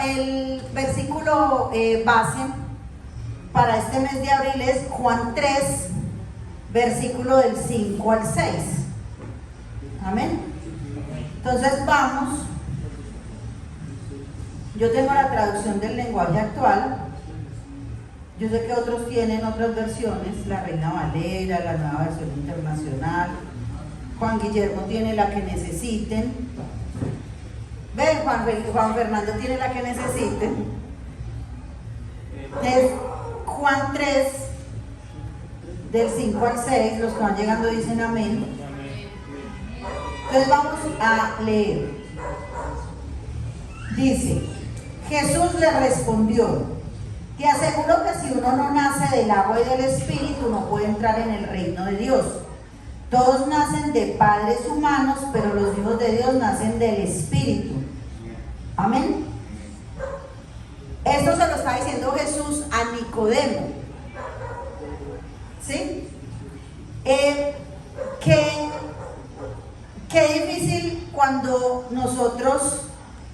El versículo base para este mes de abril es Juan 3, versículo del 5 al 6. Amén. Entonces vamos. Yo tengo la traducción del lenguaje actual. Yo sé que otros tienen otras versiones, la Reina Valera, la Nueva Versión Internacional. Juan Guillermo tiene la que necesiten. Ven, Juan Fernando tiene la que necesiten. Es Juan 3, del 5 al 6. Los que van llegando dicen amén. Entonces vamos a leer. Dice: Jesús le respondió: te aseguro que si uno no nace del agua y del Espíritu, no puede entrar en el reino de Dios. Todos nacen de padres humanos, pero los hijos de Dios nacen del Espíritu. Amén. Esto se lo está diciendo Jesús a Nicodemo. ¿Sí? Qué difícil cuando nosotros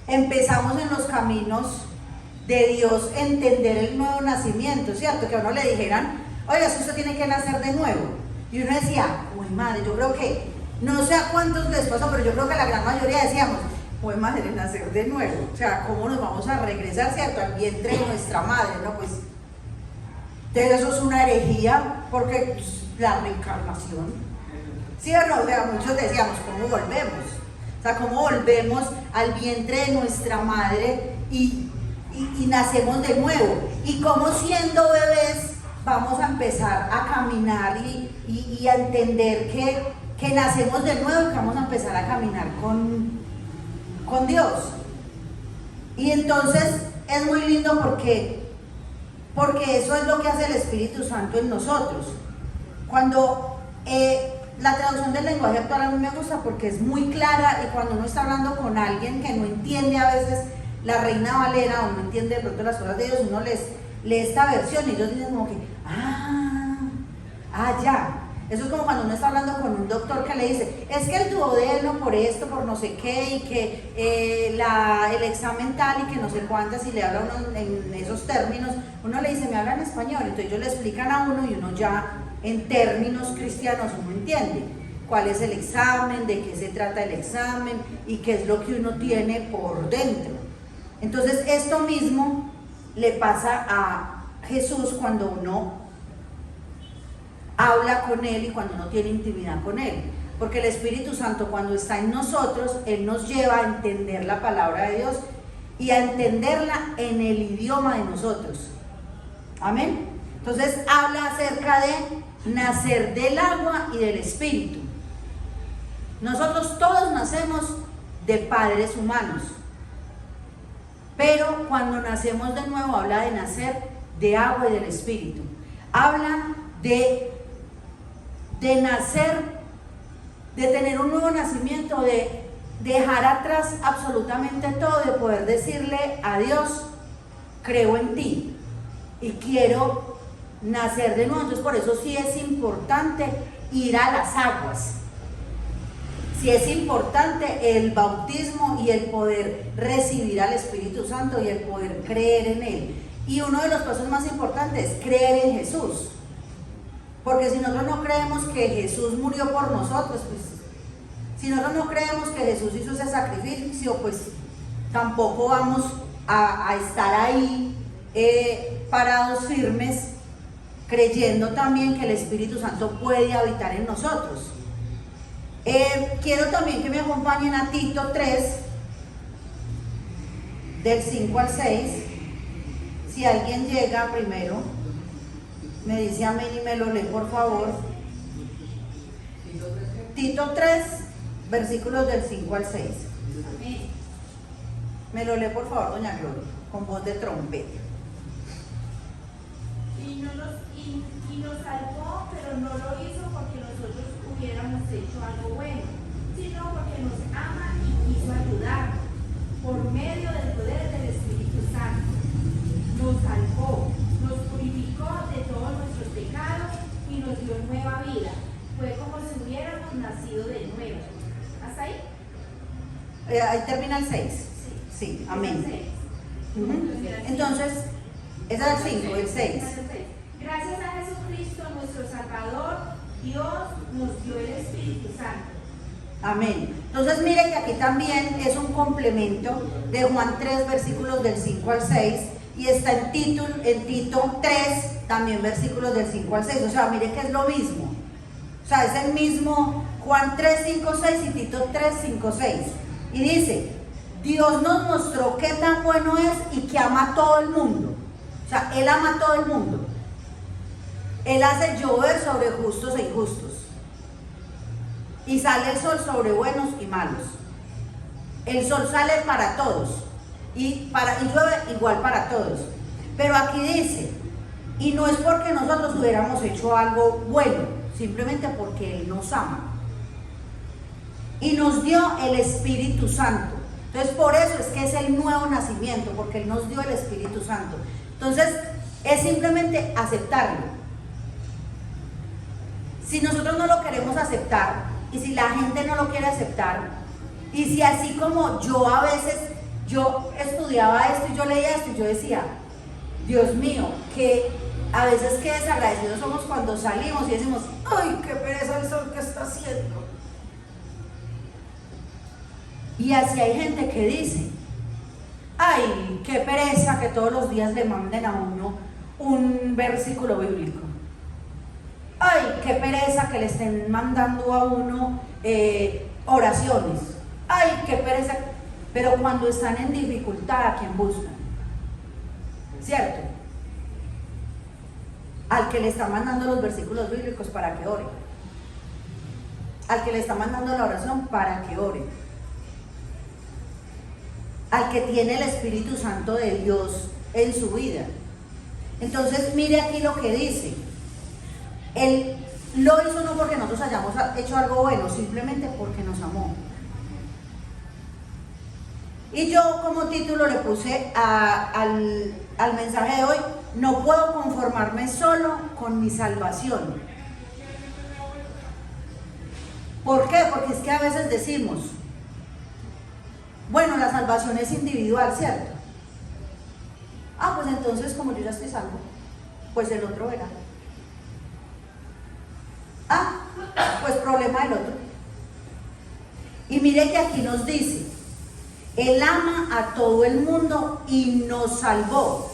empezamos en los caminos de Dios entender el nuevo nacimiento, ¿cierto? Que a uno le dijeran: oiga, usted tiene que nacer de nuevo. Y uno decía: uy, madre, yo creo que, no sé a cuántos les pasó, pero yo creo que la gran mayoría decíamos: uy, madre, nacer de nuevo. O sea, ¿cómo nos vamos a regresar, cierto, al vientre de nuestra madre? No, pues, entonces eso es una herejía, porque pues, la reencarnación, ¿sí o no? O sea, muchos decíamos: ¿cómo volvemos? O sea, ¿cómo volvemos al vientre de nuestra madre y nacemos de nuevo? Y como siendo bebés vamos a empezar a caminar y a entender que nacemos de nuevo y que vamos a empezar a caminar con Dios. Y entonces es muy lindo porque eso es lo que hace el Espíritu Santo en nosotros. Cuando la traducción del lenguaje actual a mí me gusta porque es muy clara, y cuando uno está hablando con alguien que no entiende a veces la Reina Valera o no entiende de pronto las cosas de Dios, uno lee esta versión y ellos dicen como que ya. Eso es como cuando uno está hablando con un doctor que le dice: es que el duodeno por esto, por no sé qué, y que el examen tal y que no sé cuántas, y le habla uno en esos términos, uno le dice: me habla en español. Entonces ellos le explican a uno y uno ya en términos cristianos uno entiende cuál es el examen, de qué se trata el examen y qué es lo que uno tiene por dentro. Entonces esto mismo le pasa a Jesús cuando uno habla con Él y cuando uno tiene intimidad con Él, porque el Espíritu Santo, cuando está en nosotros, Él nos lleva a entender la palabra de Dios y a entenderla en el idioma de nosotros. Amén. Entonces habla acerca de nacer del agua y del Espíritu. Nosotros todos nacemos de padres humanos, pero cuando nacemos de nuevo habla de nacer de agua y del Espíritu. Habla de nacer, de tener un nuevo nacimiento, de dejar atrás absolutamente todo, de poder decirle a Dios: creo en ti y quiero nacer de nuevo. Entonces por eso sí es importante ir a las aguas, sí es importante el bautismo y el poder recibir al Espíritu Santo y el poder creer en Él. Y uno de los pasos más importantes es creer en Jesús. Porque si nosotros no creemos que Jesús murió por nosotros, pues, si nosotros no creemos que Jesús hizo ese sacrificio, pues tampoco vamos a estar ahí parados firmes, creyendo también que el Espíritu Santo puede habitar en nosotros. Quiero también que me acompañen a Tito 3, del 5 al 6. Si alguien llega primero, me dice amén y me lo lee, por favor. Tito 3, versículos del 5 al 6. Me lo lee, por favor, doña Gloria, con voz de trompeta. Y nos salvó, pero no lo hizo porque nosotros hubiéramos hecho algo bueno, sino porque nos ama y quiso ayudar por medio del poder del Espíritu Santo. Nos salvó, nos purificó de todos nuestros pecados y nos dio nueva vida. Fue como si hubiéramos nacido de nuevo. ¿Hasta ahí? Ahí termina el 6. Sí, amén. Entonces, ese es el 5, el 6. Gracias a Jesucristo, nuestro Salvador, Dios nos dio el Espíritu Santo. Amén. Entonces mire que aquí también es un complemento de Juan 3, versículos del 5 al 6, y está en Tito 3, también versículos del 5 al 6. O sea, mire que es lo mismo. O sea, es el mismo Juan 3, 5, 6 y Tito 3, 5, 6. Y dice, Dios nos mostró qué tan bueno es y que ama a todo el mundo. O sea, Él ama a todo el mundo. Él hace llover sobre justos e injustos. Y sale el sol sobre buenos y malos. El sol sale para todos. Y llueve igual para todos. Pero aquí dice, y no es porque nosotros hubiéramos hecho algo bueno, simplemente porque Él nos ama. Y nos dio el Espíritu Santo. Entonces por eso es que es el nuevo nacimiento, porque Él nos dio el Espíritu Santo. Entonces es simplemente aceptarlo. Si nosotros no lo queremos aceptar, y si la gente no lo quiere aceptar, y si así como yo a veces, yo estudiaba esto y yo leía esto y yo decía, Dios mío, que a veces qué desagradecidos somos cuando salimos y decimos, ay, qué pereza el sol que está haciendo. Y así hay gente que dice, ay, qué pereza que todos los días le manden a uno un versículo bíblico. Ay, qué pereza que le estén mandando a uno oraciones. Ay, qué pereza. Pero cuando están en dificultad, ¿a quién buscan? ¿Cierto? Al que le está mandando los versículos bíblicos para que ore. Al que le está mandando la oración para que ore. Al que tiene el Espíritu Santo de Dios en su vida. Entonces, mire aquí lo que dice. Él lo hizo no porque nosotros hayamos hecho algo bueno, simplemente porque nos amó. Y yo como título le puse al mensaje de hoy, no puedo conformarme solo con mi salvación. ¿Por qué? Porque es que a veces decimos, bueno, la salvación es individual, ¿cierto? Ah, pues entonces como yo ya estoy salvo, pues el otro verá. Ah, pues problema del otro. Y mire que aquí nos dice, Él ama a todo el mundo y nos salvó,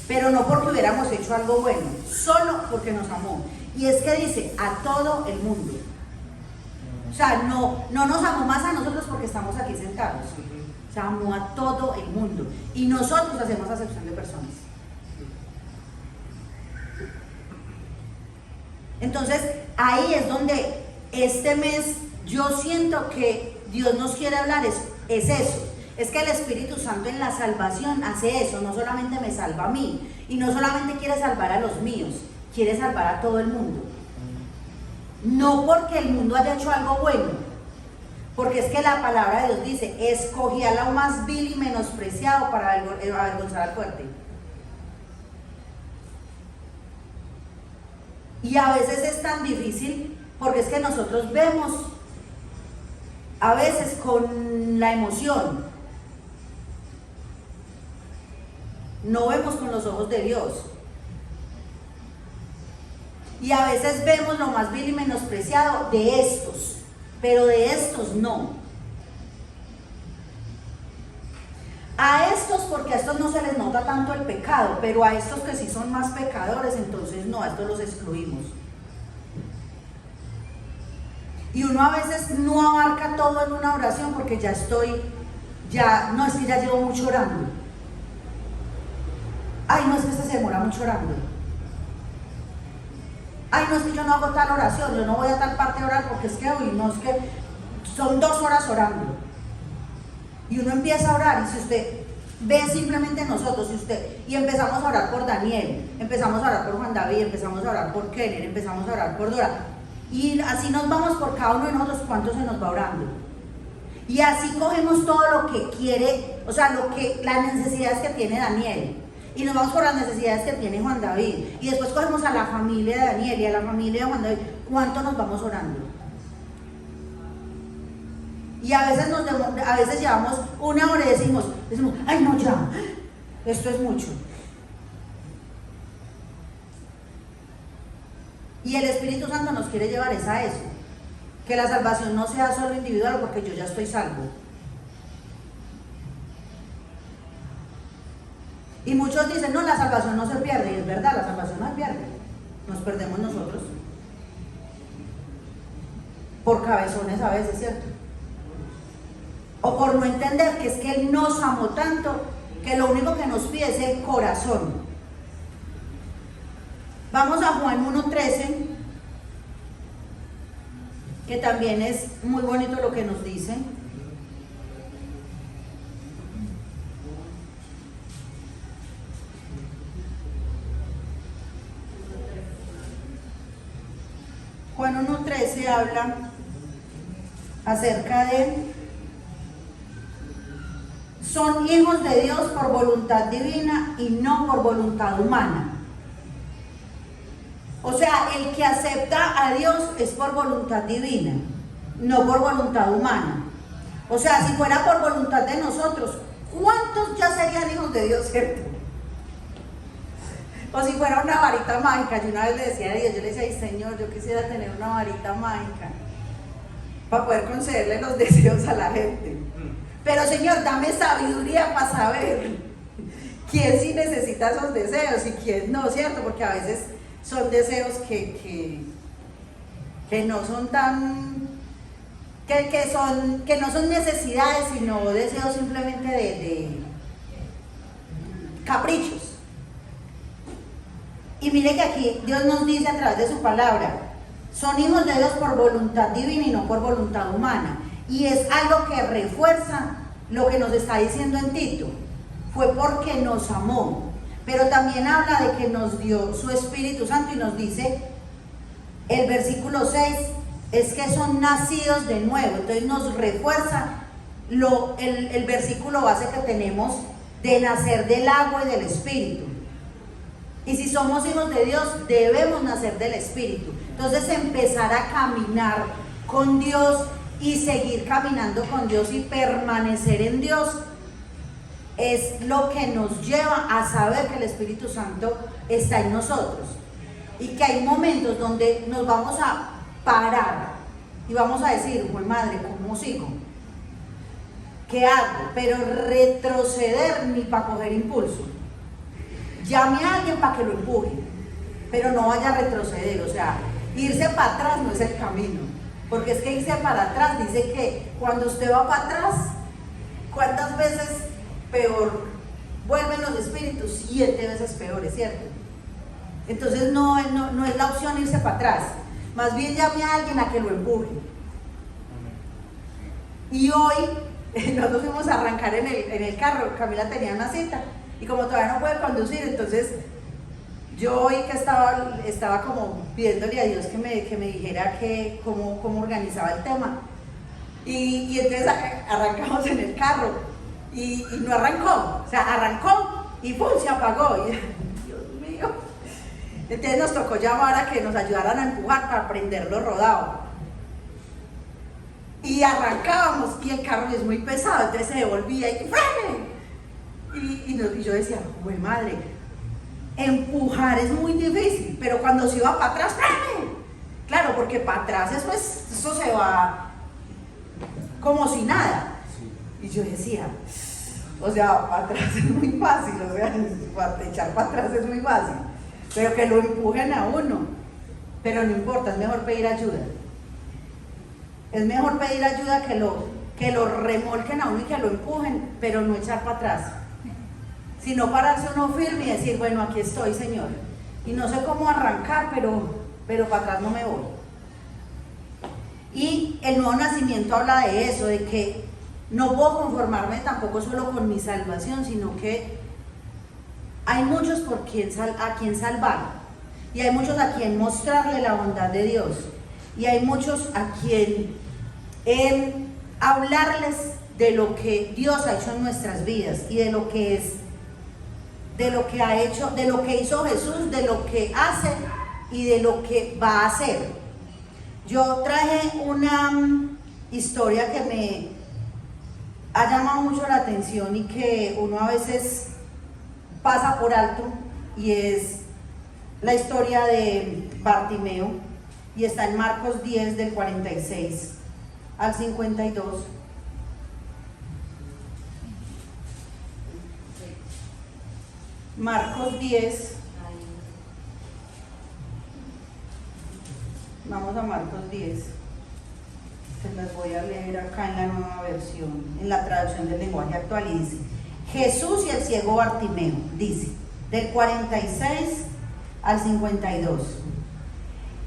pero no porque hubiéramos hecho algo bueno, solo porque nos amó. Y es que dice, a todo el mundo. O sea, no nos amó más a nosotros porque estamos aquí sentados. O sea, amó a todo el mundo. Y nosotros hacemos acepción de personas. Entonces, ahí es donde este mes yo siento que Dios nos quiere hablar, es eso. Es que el Espíritu Santo en la salvación hace eso, no solamente me salva a mí, y no solamente quiere salvar a los míos, quiere salvar a todo el mundo. No porque el mundo haya hecho algo bueno, porque es que la palabra de Dios dice, escogí a lo más vil y menospreciado para avergonzar al fuerte. Y a veces es tan difícil porque es que nosotros vemos a veces con la emoción, no vemos con los ojos de Dios. Y a veces vemos lo más vil y menospreciado de estos, pero de estos no. A estos, porque a estos no se les nota tanto el pecado, pero a estos que sí son más pecadores, entonces no, a estos los excluimos. Y uno a veces no abarca todo en una oración porque no es que ya llevo mucho orando. Ay, no, es que se demora mucho orando. Ay, no, es que yo no hago tal oración, yo no voy a tal parte a orar porque es que hoy no, es que son 2 horas orando. Y uno empieza a orar, y si usted ve simplemente nosotros, y empezamos a orar por Daniel, empezamos a orar por Juan David, empezamos a orar por Keller, empezamos a orar por Dora, y así nos vamos por cada uno de nosotros, cuánto se nos va orando. Y así cogemos todo lo que quiere, o sea, las necesidades que tiene Daniel, y nos vamos por las necesidades que tiene Juan David, y después cogemos a la familia de Daniel y a la familia de Juan David, cuánto nos vamos orando. Y a veces llevamos 1 hora y decimos, ay no, ya, esto es mucho. Y el Espíritu Santo nos quiere llevar es a eso, que la salvación no sea solo individual porque yo ya estoy salvo. Y muchos dicen, no, la salvación no se pierde, y es verdad, la salvación no se pierde, nos perdemos nosotros, por cabezones a veces, ¿cierto? O por no entender que es que Él nos amó tanto, que lo único que nos pide es el corazón. Vamos a Juan 1:13, que también es muy bonito lo que nos dice. Juan 1:13 habla acerca de: son hijos de Dios por voluntad divina y no por voluntad humana. O sea, el que acepta a Dios es por voluntad divina, no por voluntad humana. O sea, si fuera por voluntad de nosotros, ¿cuántos ya serían hijos de Dios, cierto? O si fuera una varita mágica. Yo una vez le decía a Dios, yo le decía, ay Señor, yo quisiera tener una varita mágica para poder concederle los deseos a la gente. Pero Señor, dame sabiduría para saber quién sí necesita esos deseos y quién no, ¿cierto? Porque a veces son deseos que no son tan, que no son necesidades, sino deseos simplemente de caprichos. Y mire que aquí Dios nos dice a través de su palabra, son hijos de Dios por voluntad divina y no por voluntad humana. Y es algo que refuerza lo que nos está diciendo en Tito. Fue porque nos amó. Pero también habla de que nos dio su Espíritu Santo y nos dice, el versículo 6, es que son nacidos de nuevo. Entonces nos refuerza el versículo base que tenemos de nacer del agua y del Espíritu. Y si somos hijos de Dios, debemos nacer del Espíritu. Entonces empezar a caminar con Dios y seguir caminando con Dios y permanecer en Dios es lo que nos lleva a saber que el Espíritu Santo está en nosotros y que hay momentos donde nos vamos a parar y vamos a decir, pues madre, ¿cómo sigo? ¿Qué hago? Pero retroceder ni para coger impulso. Llame a alguien para que lo empuje, pero no vaya a retroceder. O sea, irse para atrás no es el camino, porque es que irse para atrás dice que cuando usted va para atrás, ¿cuántas veces peor vuelven los espíritus? 7 veces peores, ¿cierto? Entonces no es la opción irse para atrás, más bien llame a alguien a que lo empuje. Y hoy nosotros fuimos a arrancar en el carro. Camila tenía una cita y como todavía no puede conducir, entonces yo hoy que estaba como pidiéndole a Dios que me dijera cómo organizaba el tema, y entonces arrancamos en el carro y no arrancó. O sea, arrancó y ¡pum!, se apagó. Y, Dios mío. Entonces nos tocó llamar a que nos ayudaran a empujar para prenderlo rodado. Y arrancábamos y el carro es muy pesado, entonces se devolvía y ¡frene! Y yo decía, güey madre, empujar es muy difícil, pero cuando se iba para atrás, ¡frene! Claro, porque para atrás eso se va como si nada. Y yo decía, o sea, para atrás es muy fácil, o sea, echar para atrás es muy fácil, pero que lo empujen a uno, pero no importa, es mejor pedir ayuda. Es mejor pedir ayuda que lo remolquen a uno y que lo empujen, pero no echar para atrás, sino pararse uno firme y decir, bueno, aquí estoy, Señor, y no sé cómo arrancar, pero para atrás no me voy. Y el nuevo nacimiento habla de eso, de que no puedo conformarme tampoco solo con mi salvación, sino que hay muchos a quien salvar, y hay muchos a quien mostrarle la bondad de Dios, y hay muchos a quien hablarles de lo que Dios ha hecho en nuestras vidas y de lo que es, de lo que ha hecho, de lo que hizo Jesús, de lo que hace y de lo que va a hacer. Yo traje una historia que me ha llamado mucho la atención y que uno a veces pasa por alto, y es la historia de Bartimeo, y está en Marcos 10 del 46 al 52. Marcos 10, vamos a Marcos 10, se las voy a leer acá en la nueva versión, en la traducción del lenguaje actual, y dice: Jesús y el ciego Bartimeo, dice, del 46 al 52.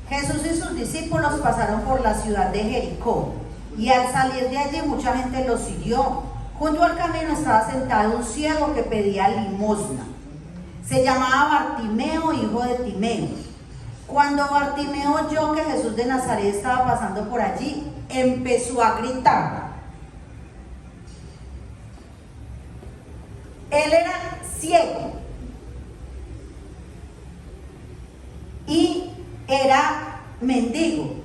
Jesús y sus discípulos pasaron por la ciudad de Jericó, y al salir de allí mucha gente los siguió. Junto al camino estaba sentado un ciego que pedía limosna. Se llamaba Bartimeo, hijo de Timeo. Cuando Bartimeo oyó que Jesús de Nazaret estaba pasando por allí, empezó a gritar. Él era ciego y era mendigo,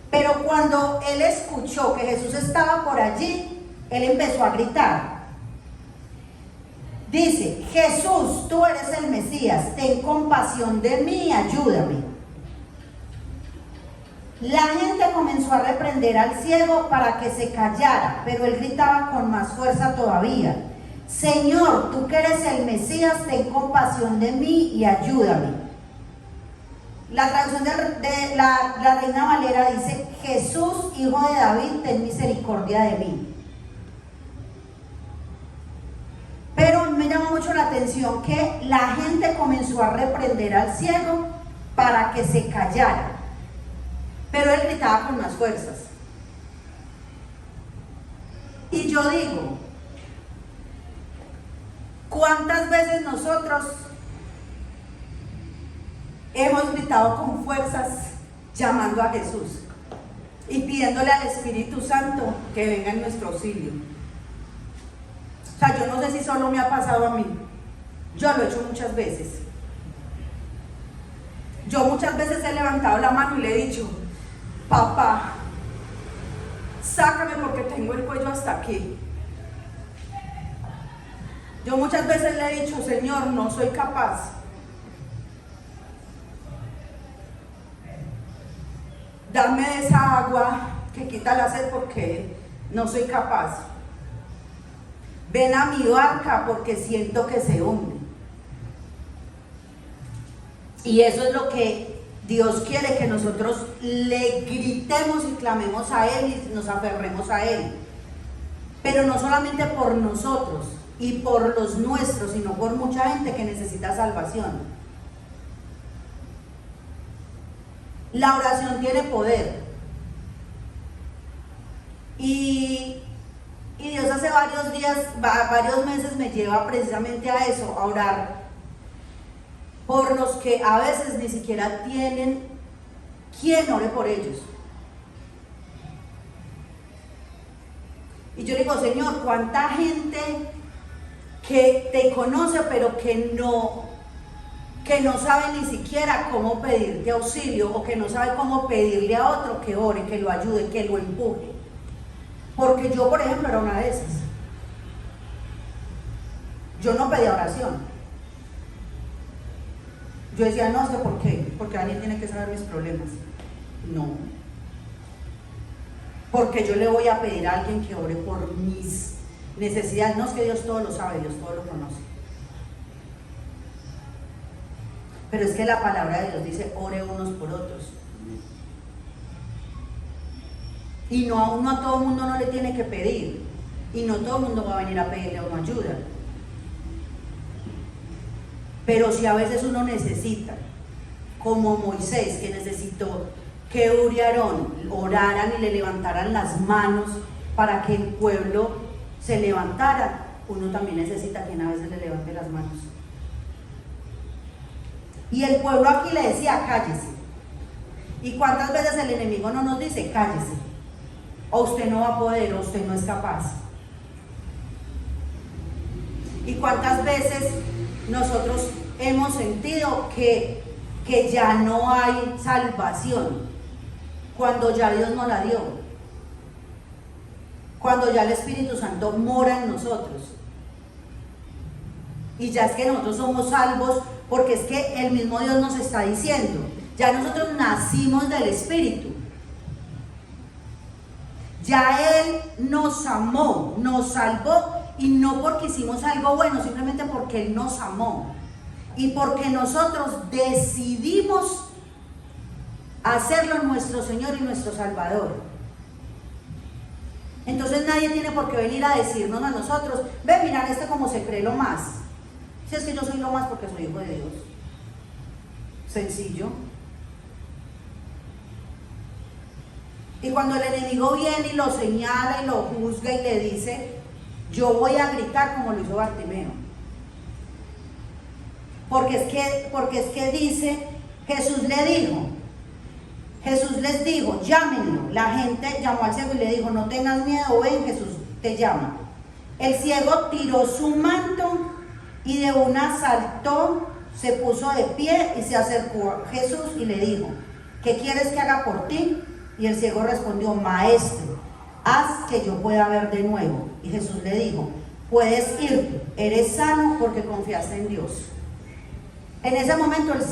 pero cuando él escuchó que Jesús estaba por allí, él empezó a gritar. Dice: Jesús, tú eres el Mesías, ten compasión de mí, ayúdame. La gente comenzó a reprender al ciego para que se callara, pero él gritaba con más fuerza todavía: Señor, tú que eres el Mesías, ten compasión de mí y ayúdame. La traducción de la Reina Valera dice: Jesús, hijo de David, ten misericordia de mí. Pero me llamó mucho la atención que la gente comenzó a reprender al ciego para que se callara, pero él gritaba con más fuerzas. Y yo digo, ¿cuántas veces nosotros hemos gritado con fuerzas llamando a Jesús y pidiéndole al Espíritu Santo que venga en nuestro auxilio? O sea, yo no sé si solo me ha pasado a mí, yo lo he hecho muchas veces. Yo muchas veces he levantado la mano y le he dicho: papá, sácame porque tengo el cuello hasta aquí. Yo muchas veces le he dicho: Señor, no soy capaz. Dame esa agua que quita la sed porque no soy capaz. Ven a mi barca porque siento que se hunde. Y eso es lo que Dios quiere, que nosotros le gritemos y clamemos a Él y nos aferremos a Él. Pero no solamente por nosotros y por los nuestros, sino por mucha gente que necesita salvación. La oración tiene poder. Y Dios hace varios días, varios meses me lleva precisamente a eso, a orar por los que a veces ni siquiera tienen quien ore por ellos. Y yo digo: Señor, cuánta gente que te conoce pero que no sabe ni siquiera cómo pedirte auxilio, o que no sabe cómo pedirle a otro que ore, que lo ayude, que lo empuje. Porque yo, por ejemplo, era una de esas. Yo no pedía oración. Yo decía: no sé por qué, porque alguien tiene que saber mis problemas. No. Porque yo le voy a pedir a alguien que ore por mis necesidades. No, es que Dios todo lo sabe, Dios todo lo conoce. Pero es que la palabra de Dios dice: ore unos por otros. Y no a todo el mundo no le tiene que pedir. Y no todo el mundo va a venir a pedirle a uno ayuda. Pero si a veces uno necesita, como Moisés, que necesitó que Ur y Aarón oraran y le levantaran las manos para que el pueblo se levantara, uno también necesita quien a veces le levante las manos. Y el pueblo aquí le decía: cállese. ¿Y cuántas veces el enemigo no nos dice: cállese? O usted no va a poder, o usted no es capaz. ¿Y cuántas veces nosotros hemos sentido que ya no hay salvación, cuando ya Dios nos la dio? Cuando ya el Espíritu Santo mora en nosotros. y ya es que nosotros somos salvos, porque es que el mismo Dios nos está diciendo, ya nosotros nacimos del Espíritu. Ya Él nos amó, nos salvó, y no porque hicimos algo bueno, simplemente porque Él nos amó. Y porque nosotros decidimos hacerlo nuestro Señor y nuestro Salvador. Entonces nadie tiene por qué venir a decirnos a nosotros, ve, mirad como se cree lo más. Si es que yo soy lo más porque soy hijo de Dios. Sencillo. Y cuando el enemigo viene y lo señala y lo juzga y le dice, yo voy a gritar como lo hizo Bartimeo. Porque es que dice, Jesús les dijo, llámenlo. La gente llamó al ciego y le dijo, no tengas miedo, ven, Jesús te llama. El ciego tiró su manto y de una saltó, se puso de pie y se acercó a Jesús y le dijo, ¿qué quieres que haga por ti? Y el ciego respondió, maestro, haz que yo pueda ver de nuevo. Y Jesús le dijo, puedes irte, eres sano porque confiaste en Dios. En ese momento el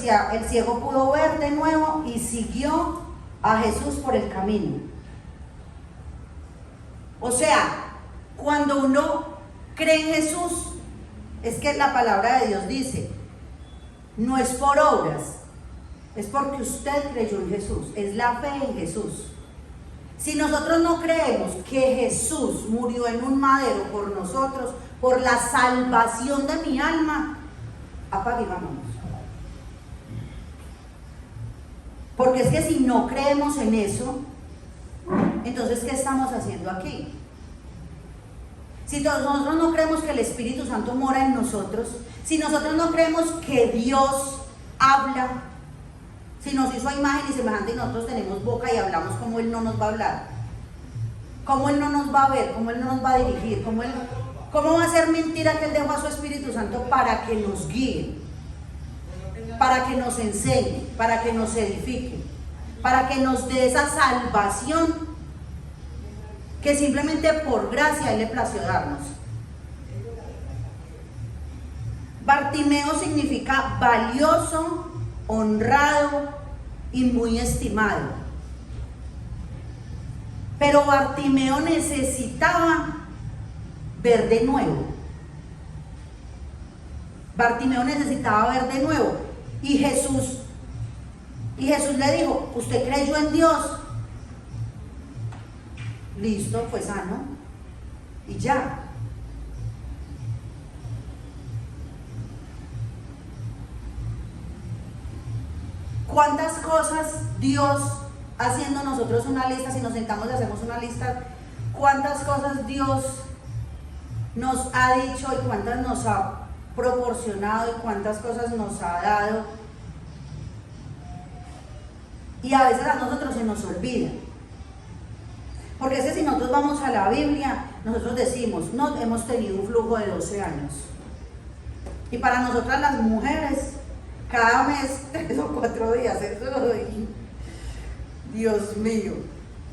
ciego pudo ver de nuevo y siguió a Jesús por el camino. O sea, cuando uno cree en Jesús, es que la palabra de Dios dice, no es por obras, es porque usted creyó en Jesús, es la fe en Jesús. Si nosotros no creemos que Jesús murió en un madero por nosotros, por la salvación de mi alma, apague y vámonos. Porque es que si no creemos en eso, entonces ¿qué estamos haciendo aquí? Si nosotros no creemos que el Espíritu Santo mora en nosotros, si nosotros no creemos que Dios habla, si nos hizo a imagen y semejante y nosotros tenemos boca y hablamos, ¿cómo Él no nos va a hablar? ¿Cómo Él no nos va a ver? ¿Cómo Él no nos va a dirigir? ¿Cómo va a ser mentira que Él dejó a su Espíritu Santo para que nos guíe? Para que nos enseñe, para que nos edifique, para que nos dé esa salvación que simplemente por gracia Él le plació darnos. Bartimeo significa valioso, honrado y muy estimado. Pero Bartimeo necesitaba ver de nuevo. Bartimeo necesitaba ver de nuevo. Y Jesús le dijo, ¿usted creyó en Dios? Listo, fue sano. Y ya. ¿Cuántas cosas Dios, haciendo nosotros una lista, si nos sentamos y hacemos una lista, cuántas cosas Dios nos ha dicho y cuántas nos ha proporcionado y cuántas cosas nos ha dado? Y a veces a nosotros se nos olvida. Porque es que si nosotros vamos a la Biblia, nosotros decimos, no, hemos tenido un flujo de 12 años. Y para nosotras las mujeres, cada mes, 3 o 4 días, eso lo doy. Dios mío,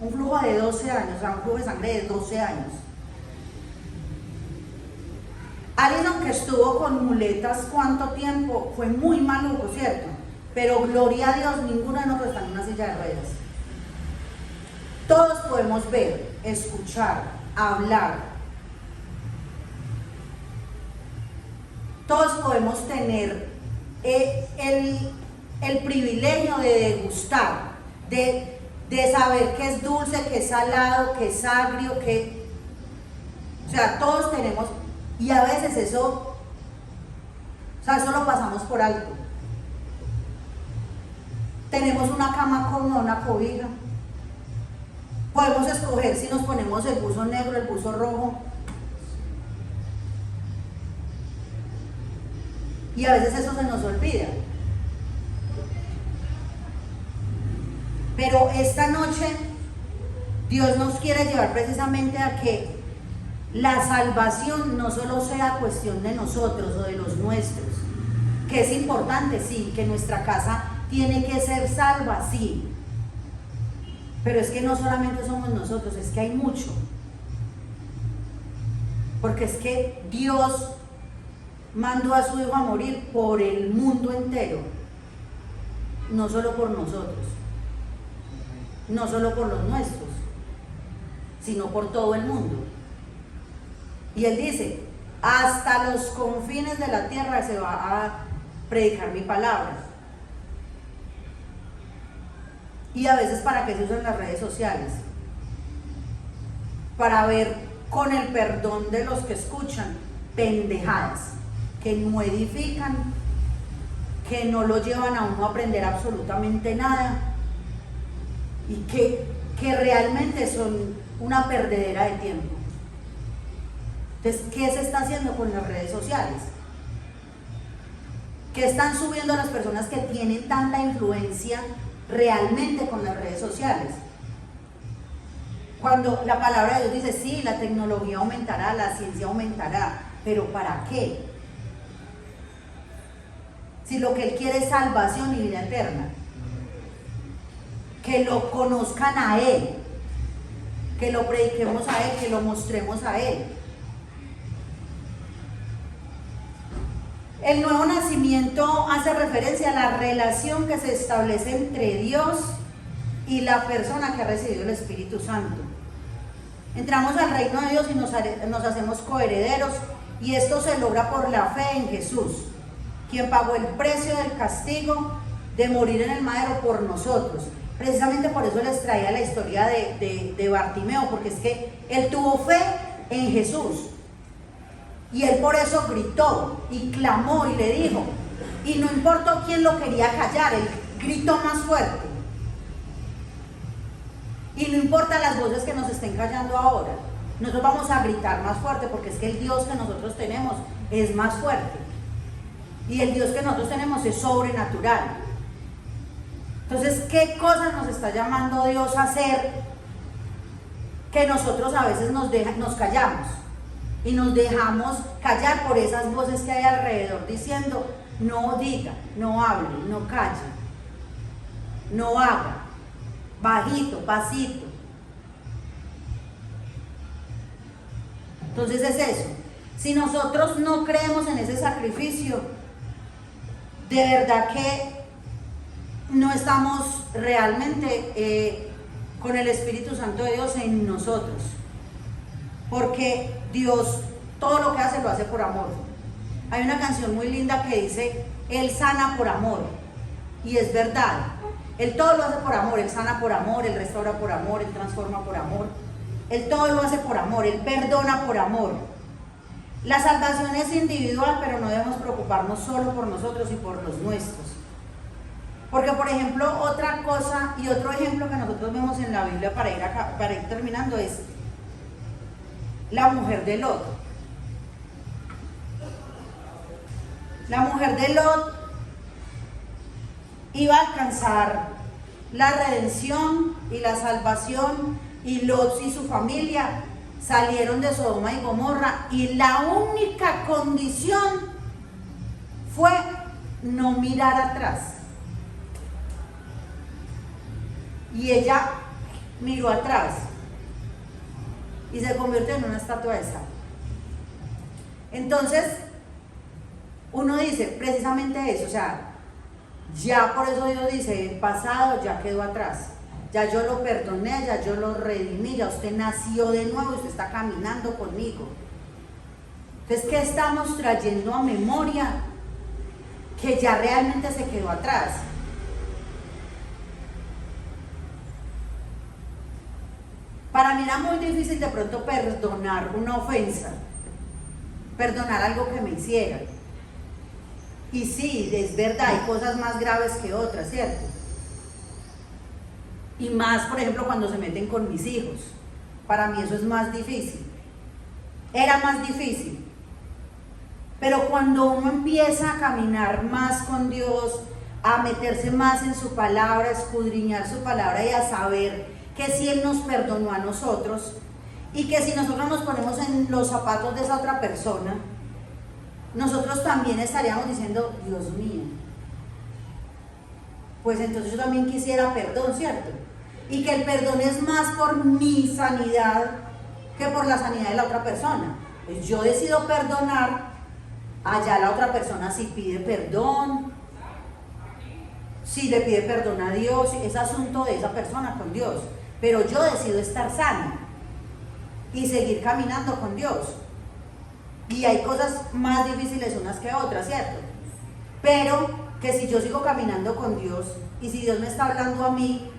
un flujo de 12 años, o sea, un flujo de sangre de 12 años. Alguien que estuvo con muletas cuánto tiempo, fue muy maluco, ¿cierto? Pero gloria a Dios, ninguno de nosotros está en una silla de ruedas. Todos podemos ver, escuchar, hablar. Todos podemos tener el privilegio de degustar, de saber qué es dulce, qué es salado, qué es agrio, o sea, todos tenemos, y a veces eso lo pasamos por alto. Tenemos una cama cómoda, una cobija. Podemos escoger si nos ponemos el buzo negro, el buzo rojo. Y a veces eso se nos olvida. Pero esta noche Dios nos quiere llevar precisamente a que la salvación no solo sea cuestión de nosotros o de los nuestros, que es importante, sí, que nuestra casa tiene que ser salva, sí, pero es que no solamente somos nosotros, es que hay mucho, porque es que Dios mandó a su Hijo a morir por el mundo entero, no solo por nosotros, no solo por los nuestros, sino por todo el mundo. Y Él dice, hasta los confines de la tierra se va a predicar mi palabra. Y a veces, ¿para qué se usan las redes sociales? Para ver, con el perdón de los que escuchan, pendejadas que no edifican, que no lo llevan a uno a aprender absolutamente nada y que realmente son una perdedera de tiempo. Entonces, ¿qué se está haciendo con las redes sociales? ¿Qué están subiendo las personas que tienen tanta influencia realmente con las redes sociales? Cuando la palabra de Dios dice, sí, la tecnología aumentará, la ciencia aumentará, pero ¿para qué? Si lo que Él quiere es salvación y vida eterna. Que lo conozcan a Él, que lo prediquemos a Él, que lo mostremos a Él. El nuevo nacimiento hace referencia a la relación que se establece entre Dios y la persona que ha recibido el Espíritu Santo. Entramos al reino de Dios y nos hacemos coherederos, y esto se logra por la fe en Jesús, quien pagó el precio del castigo de morir en el madero por nosotros. Precisamente por eso les traía la historia de Bartimeo, porque es que él tuvo fe en Jesús. Y él por eso gritó y clamó y le dijo, y no importó quién lo quería callar, él gritó más fuerte. Y no importa las voces que nos estén callando ahora, nosotros vamos a gritar más fuerte, porque es que el Dios que nosotros tenemos es más fuerte. Y el Dios que nosotros tenemos es sobrenatural. Entonces, ¿qué cosas nos está llamando Dios a hacer que nosotros a veces nos callamos? Y nos dejamos callar por esas voces que hay alrededor diciendo, no diga, no hable, no calle, no haga, bajito, pasito. Entonces es eso. Si nosotros no creemos en ese sacrificio, de verdad que no estamos realmente con el Espíritu Santo de Dios en nosotros. Porque Dios todo lo que hace lo hace por amor. Hay una canción muy linda que dice, Él sana por amor. Y es verdad. Él todo lo hace por amor. Él sana por amor, Él restaura por amor, Él transforma por amor. Él todo lo hace por amor, Él perdona por amor. La salvación es individual, pero no debemos preocuparnos solo por nosotros y por los nuestros. Porque, por ejemplo, otra cosa y otro ejemplo que nosotros vemos en la Biblia para ir terminando es la mujer de Lot. La mujer de Lot iba a alcanzar la redención y la salvación, y Lot y su familia salieron de Sodoma y Gomorra, y la única condición fue no mirar atrás. Y ella miró atrás y se convirtió en una estatua de sal. Entonces, uno dice precisamente eso, o sea, ya por eso Dios dice, el pasado ya quedó atrás, ya yo lo perdoné, ya yo lo redimí, ya usted nació de nuevo, usted está caminando conmigo. Entonces, ¿qué estamos trayendo a memoria que ya realmente se quedó atrás? Para mí era muy difícil de pronto perdonar una ofensa, perdonar algo que me hicieran. Y sí, es verdad, hay cosas más graves que otras, ¿cierto? Y más, por ejemplo, cuando se meten con mis hijos. Para mí eso es más difícil. Era más difícil. Pero cuando uno empieza a caminar más con Dios, a meterse más en su palabra, a escudriñar su palabra y a saber que si Él nos perdonó a nosotros, y que si nosotros nos ponemos en los zapatos de esa otra persona, nosotros también estaríamos diciendo, Dios mío, pues entonces yo también quisiera perdón, ¿cierto? Y que el perdón es más por mi sanidad que por la sanidad de la otra persona. Pues yo decido perdonar Allá la otra persona si pide perdón, si le pide perdón a Dios, es asunto de esa persona con Dios. Pero yo decido estar sana y seguir caminando con Dios. Y hay cosas más difíciles unas que otras, ¿cierto? Pero que si yo sigo caminando con Dios y si Dios me está hablando a mí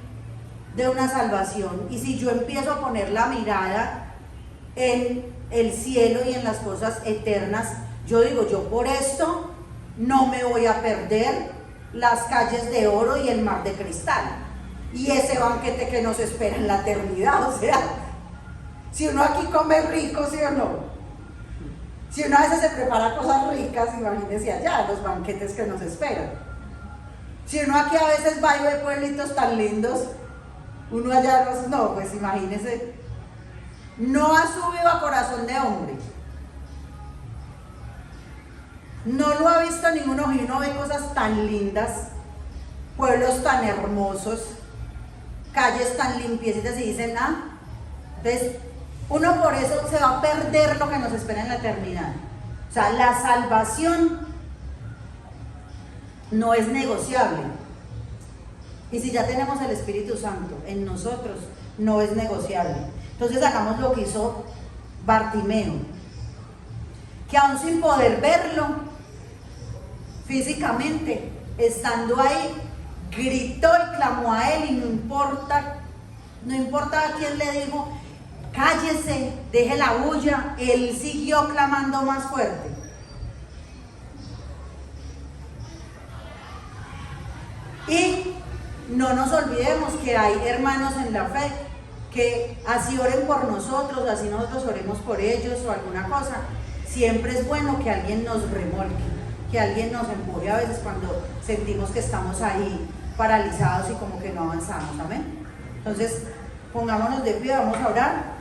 de una salvación y si yo empiezo a poner la mirada en el cielo y en las cosas eternas, yo digo, yo por esto no me voy a perder las calles de oro y el mar de cristal y ese banquete que nos espera en la eternidad. O sea, si uno aquí come rico, ¿sí o no? Si uno a veces se prepara cosas ricas, imagínense allá los banquetes que nos esperan. Si uno aquí a veces va y ve pueblitos tan lindos, uno allá no, pues imagínense, no ha subido a corazón de hombre. No lo ha visto ninguno y uno ve cosas tan lindas, pueblos tan hermosos, calles tan limpiecitas y dicen, entonces uno por eso se va a perder lo que nos espera en la eternidad. O sea, la salvación no es negociable. Y si ya tenemos el Espíritu Santo en nosotros, no es negociable. Entonces hagamos lo que hizo Bartimeo, que aún sin poder verlo físicamente, estando ahí, gritó y clamó a él, y no importa a quién le dijo, cállese, deje la bulla, él siguió clamando más fuerte. Y no nos olvidemos que hay hermanos en la fe que así oren por nosotros, así nosotros oremos por ellos o alguna cosa, siempre es bueno que alguien nos remolque, que alguien nos empuje a veces cuando sentimos que estamos ahí paralizados y como que no avanzamos, amén. Entonces pongámonos de pie, vamos a orar.